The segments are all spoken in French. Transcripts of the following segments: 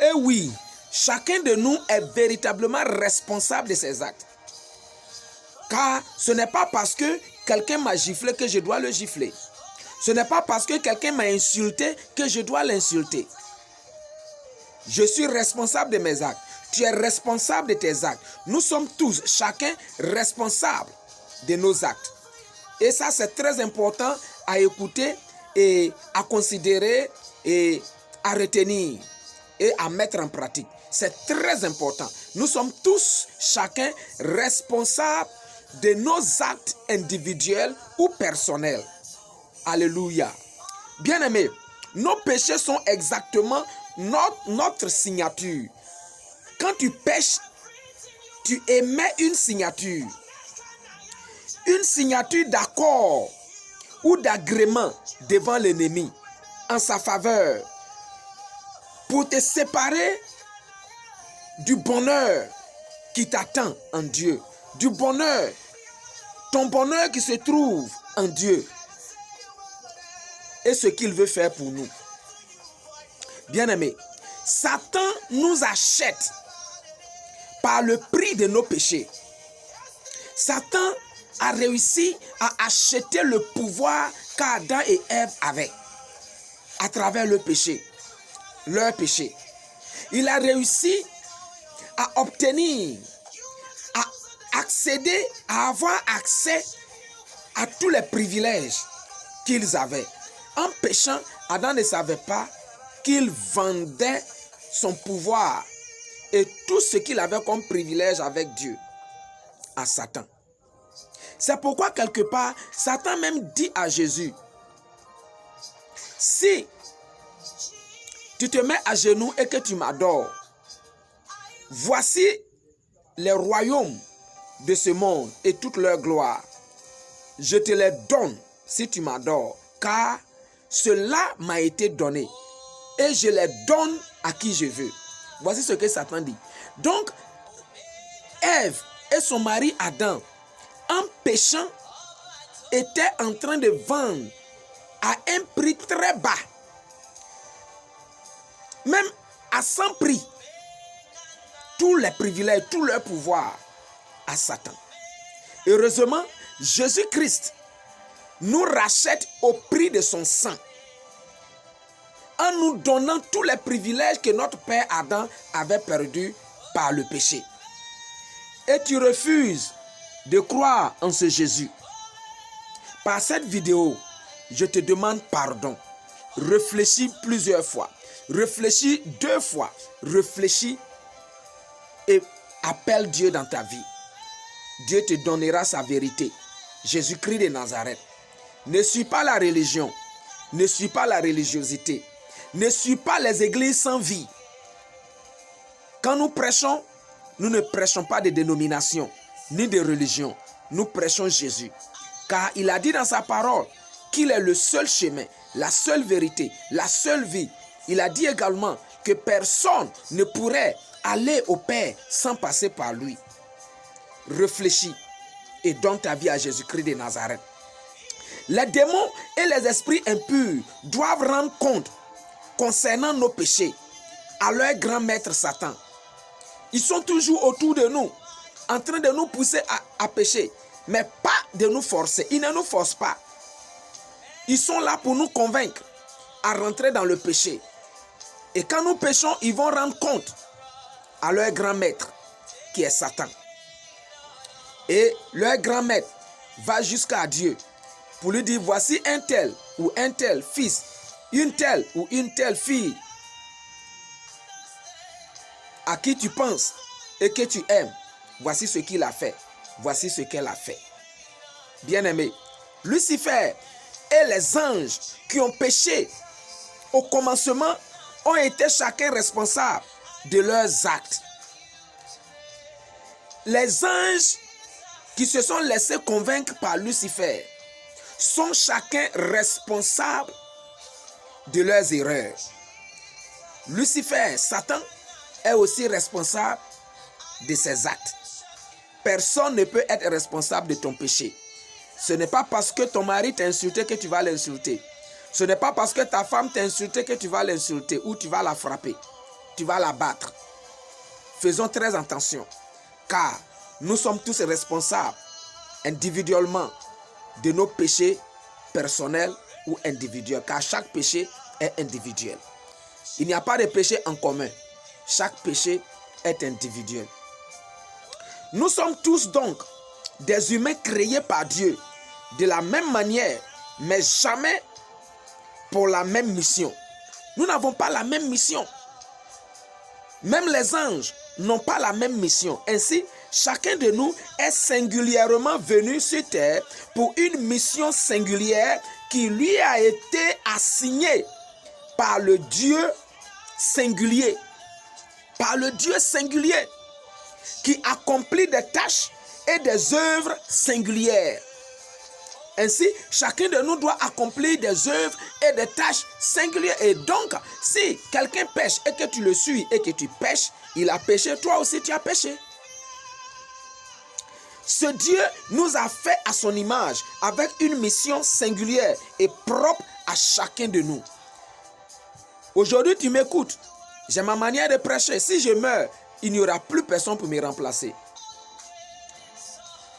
Et oui, chacun de nous est véritablement responsable de ses actes. Car ce n'est pas parce que quelqu'un m'a giflé que je dois le gifler. Ce n'est pas parce que quelqu'un m'a insulté que je dois l'insulter. Je suis responsable de mes actes. Tu es responsable de tes actes. Nous sommes tous, chacun, responsables de nos actes. Et ça, c'est très important à écouter et à considérer et à retenir et à mettre en pratique. C'est très important. Nous sommes tous, chacun, responsables de nos actes individuels ou personnels. Alléluia. Bien-aimés, nos péchés sont exactement notre signature. Quand tu pèches, tu émets une signature. Une signature d'accord ou d'agrément devant l'ennemi en sa faveur pour te séparer du bonheur qui t'attend en Dieu, du bonheur, ton bonheur qui se trouve en Dieu et ce qu'il veut faire pour nous. Bien-aimés, Satan nous achète par le prix de nos péchés. Satan a réussi à acheter le pouvoir qu'Adam et Ève avaient à travers le péché, leur péché. Il a réussi à obtenir, à accéder, à avoir accès à tous les privilèges qu'ils avaient. En péchant, Adam ne savait pas qu'il vendait son pouvoir et tout ce qu'il avait comme privilège avec Dieu à Satan. C'est pourquoi quelque part, Satan même dit à Jésus, si tu te mets à genoux et que tu m'adores, voici les royaumes de ce monde et toute leur gloire. Je te les donne si tu m'adores, car cela m'a été donné et je les donne à qui je veux. Voici ce que Satan dit. Donc, Ève et son mari Adam, en péchant, étaient en train de vendre à un prix très bas, même à 100 prix, tous les privilèges, tout leur pouvoir à Satan. Heureusement, Jésus-Christ nous rachète au prix de son sang, en nous donnant tous les privilèges que notre père Adam avait perdus par le péché. Et tu refuses de croire en ce Jésus. Par cette vidéo, je te demande pardon. Réfléchis plusieurs fois. Réfléchis 2 fois. Réfléchis et appelle Dieu dans ta vie. Dieu te donnera sa vérité. Jésus-Christ de Nazareth. Ne suis pas la religion. Ne suis pas la religiosité. Ne suis pas les églises sans vie. Quand nous prêchons, nous ne prêchons pas de dénomination ni de religion. Nous prêchons Jésus. Car il a dit dans sa parole qu'il est le seul chemin, la seule vérité, la seule vie. Il a dit également que personne ne pourrait aller au Père sans passer par lui. Réfléchis et donne ta vie à Jésus-Christ de Nazareth. Les démons et les esprits impurs doivent rendre compte concernant nos péchés à leur grand maître Satan. Ils sont toujours autour de nous, en train de nous pousser à pécher, mais pas de nous forcer. Ils ne nous forcent pas. Ils sont là pour nous convaincre à rentrer dans le péché. Et quand nous péchons, ils vont rendre compte à leur grand maître, qui est Satan. Et leur grand maître va jusqu'à Dieu pour lui dire, voici un tel ou un tel fils, une telle ou une telle fille à qui tu penses et que tu aimes. Voici ce qu'il a fait. Voici ce qu'elle a fait. Bien-aimé, Lucifer et les anges qui ont péché au commencement ont été chacun responsables de leurs actes. Les anges qui se sont laissés convaincre par Lucifer sont chacun responsables de leurs erreurs. Lucifer, Satan, est aussi responsable de ses actes. Personne ne peut être responsable de ton péché. Ce n'est pas parce que ton mari t'a insulté que tu vas l'insulter. Ce n'est pas parce que ta femme t'a insulté que tu vas l'insulter ou tu vas la frapper. tu vas l'abattre. Faisons très attention, car nous sommes tous responsables individuellement de nos péchés personnels ou individuels, car chaque péché est individuel. Il n'y a pas de péché en commun. Chaque péché est individuel. Nous sommes tous donc des humains créés par Dieu de la même manière, mais jamais pour la même mission. Nous n'avons pas la même mission. Même les anges n'ont pas la même mission. Ainsi, chacun de nous est singulièrement venu sur terre pour une mission singulière qui lui a été assignée par le Dieu singulier. Par le Dieu singulier qui accomplit des tâches et des œuvres singulières. Ainsi, chacun de nous doit accomplir des œuvres et des tâches singulières. Et donc, si quelqu'un pêche et que tu le suis et que tu pêches, il a péché, toi aussi tu as péché. Ce Dieu nous a fait à son image avec une mission singulière et propre à chacun de nous. Aujourd'hui, tu m'écoutes. J'ai ma manière de prêcher. Si je meurs, il n'y aura plus personne pour me remplacer.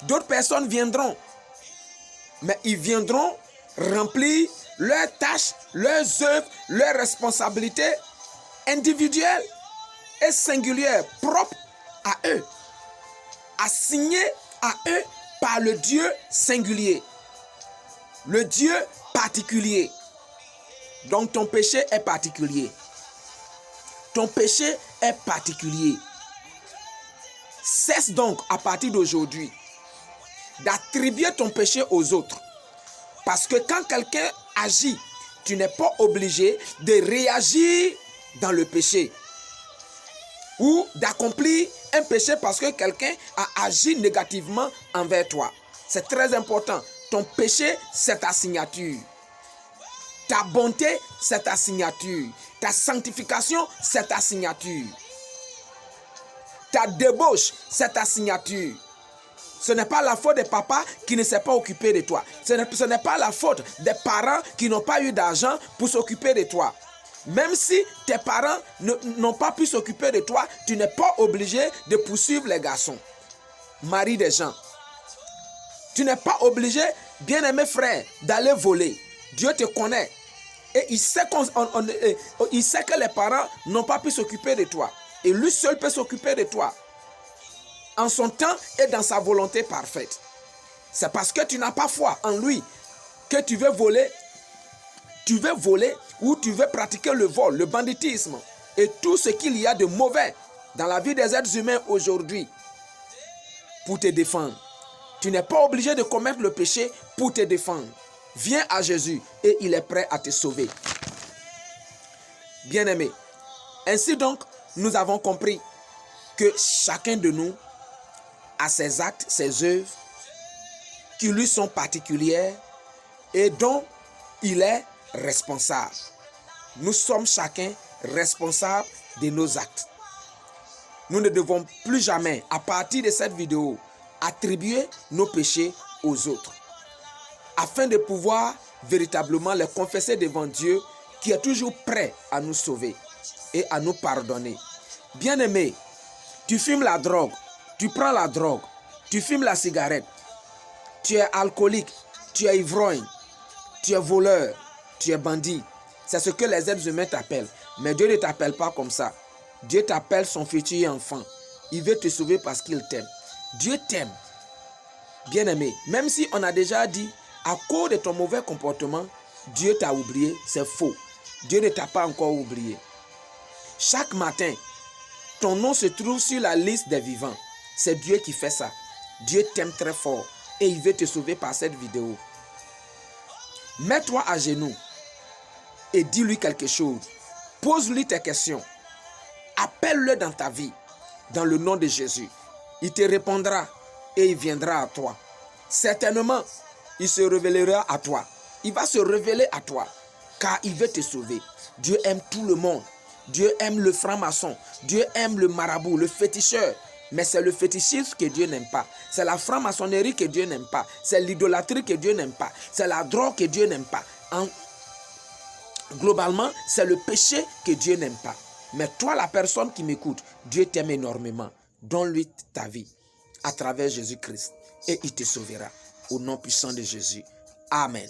D'autres personnes viendront. Mais ils viendront remplir leurs tâches, leurs œuvres, leurs responsabilités individuelles et singulières, propres à eux, assignées à eux par le Dieu singulier, le Dieu particulier. Donc ton péché est particulier. Ton péché est particulier. Cesse donc à partir d'aujourd'hui d'attribuer ton péché aux autres. Parce que quand quelqu'un agit, tu n'es pas obligé de réagir dans le péché ou d'accomplir un péché parce que quelqu'un a agi négativement envers toi. C'est très important. Ton péché, c'est ta signature. Ta bonté, c'est ta signature. Ta sanctification, c'est ta signature. Ta débauche, c'est ta signature. Ce n'est pas la faute des papas qui ne s'est pas occupé de toi. Ce n'est pas la faute des parents qui n'ont pas eu d'argent pour s'occuper de toi. Même si tes parents n'ont pas pu s'occuper de toi, tu n'es pas obligé de poursuivre les garçons, mari des gens. Tu n'es pas obligé, bien-aimé frère, d'aller voler. Dieu te connaît. Et il sait que les parents n'ont pas pu s'occuper de toi. Et lui seul peut s'occuper de toi. En son temps et dans sa volonté parfaite. C'est parce que tu n'as pas foi en lui que tu veux voler. Tu veux voler ou tu veux pratiquer le vol, le banditisme et tout ce qu'il y a de mauvais dans la vie des êtres humains aujourd'hui pour te défendre. Tu n'es pas obligé de commettre le péché pour te défendre. Viens à Jésus et il est prêt à te sauver. Bien-aimé, ainsi donc, nous avons compris que chacun de nous a ses actes, ses œuvres qui lui sont particulières et dont il est responsable. Nous sommes chacun responsables de nos actes. Nous ne devons plus jamais, à partir de cette vidéo, attribuer nos péchés aux autres, afin de pouvoir véritablement les confesser devant Dieu qui est toujours prêt à nous sauver et à nous pardonner. Bien-aimé, tu fumes la drogue, tu prends la drogue, tu fumes la cigarette, tu es alcoolique, tu es ivrogne, tu es voleur, tu es bandit. C'est ce que les êtres humains t'appellent. Mais Dieu ne t'appelle pas comme ça. Dieu t'appelle son futur enfant. Il veut te sauver parce qu'il t'aime. Dieu t'aime. Bien-aimé, même si on a déjà dit, à cause de ton mauvais comportement, Dieu t'a oublié, c'est faux. Dieu ne t'a pas encore oublié. Chaque matin, ton nom se trouve sur la liste des vivants. C'est Dieu qui fait ça. Dieu t'aime très fort et il veut te sauver par cette vidéo. Mets-toi à genoux et dis-lui quelque chose. Pose-lui tes questions. Appelle-le dans ta vie, dans le nom de Jésus. Il te répondra et il viendra à toi. Certainement, il se révélera à toi. Il va se révéler à toi, car il veut te sauver. Dieu aime tout le monde. Dieu aime le franc-maçon. Dieu aime le marabout, le féticheur. Mais c'est le fétichisme que Dieu n'aime pas. C'est la franc-maçonnerie que Dieu n'aime pas. C'est l'idolâtrie que Dieu n'aime pas. C'est la drogue que Dieu n'aime pas. Globalement, c'est le péché que Dieu n'aime pas. Mais toi, la personne qui m'écoute, Dieu t'aime énormément. Donne-lui ta vie à travers Jésus-Christ et il te sauvera. Au nom puissant de Jésus. Amen.